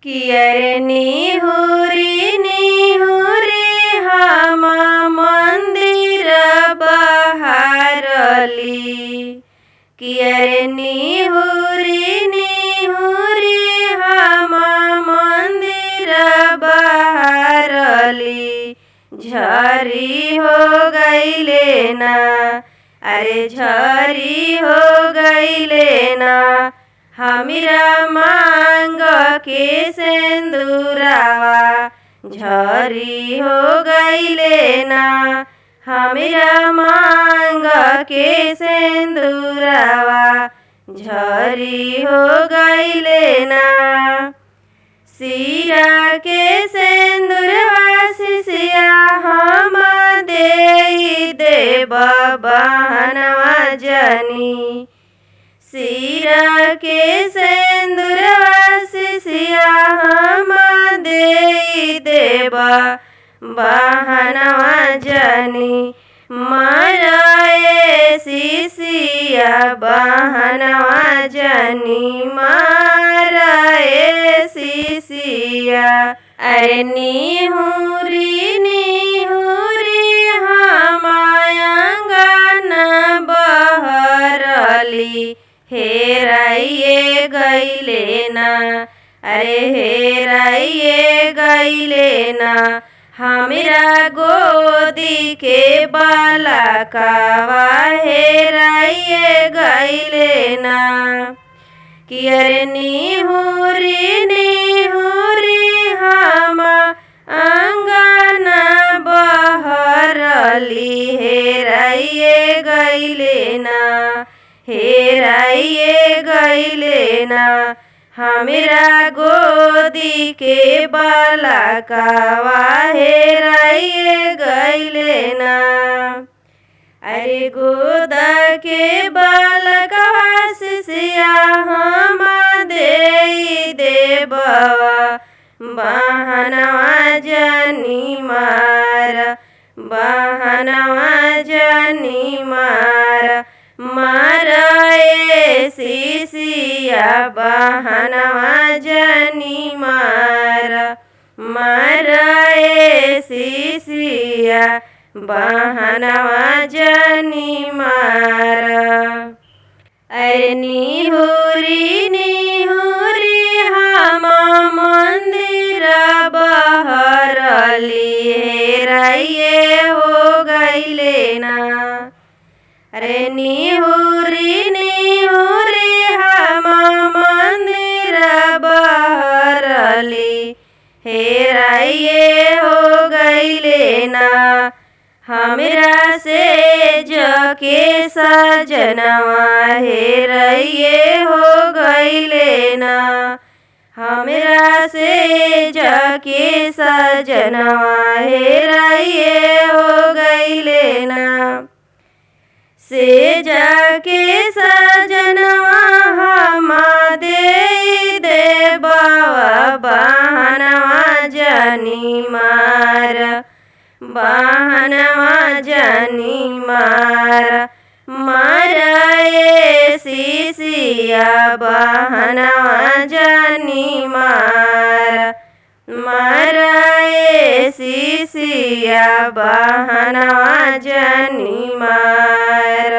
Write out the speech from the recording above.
कियर निहुरी हम मंदिर बहारली। कियर निहुरी हम मंदिर बहारली। झरी हो गईले ना, अरे झरी हो गईले ना, हमरा मांग के सिंदूरावा। झरी हो गईले ना, हमरा मांग के सिंदूरावा। झरी हो गईले ना, सिरा के सिंदूरवा सिसिया हम देई देब बहनवा जनी। सिरा के सिंदूरवा सिसिया हम देई देब बहनवा जनी। माराए सिसिया बहनवा जनी, माराए सिसिया। अरे निहुरी हम आंगन बहरली। हेराइए गईले ना, अरे हेराइए गईले ना, हमरा गोदी के बालकवा। हेराइए गईले ना, कियर निहुरी हम आंगन बहरली। हेराइए गईले ना, हेराइए गईले ना, हमरा गोदी के बालकवा। हेराइए गईले ना, अरे गोद के बालकवा सिसिया हम देई देब बहनवा जनी। मार बहनवा जनी मार, माराए सिसिया बहनवा जनी मार। माराए सिसिया बहनवा जनी मार। अरे निहुरी हम मंदिर बहरली। हेराइए हो गईले ना, अरे निहुरी हम मंदिर बहरली। हेराइए हो गईले ना, हमरा से जके सजनवा। हेराइए हो गईले ना, हमरा से जके सजनवा। हेराइए हो गईले ना, से जाके सजनवा हम देई देब बहनवा जनी मार। बहनवा जनी मार, माराए सिसिया बहनवा जनी मार। माराए सिसिया बहनवा जनी मार।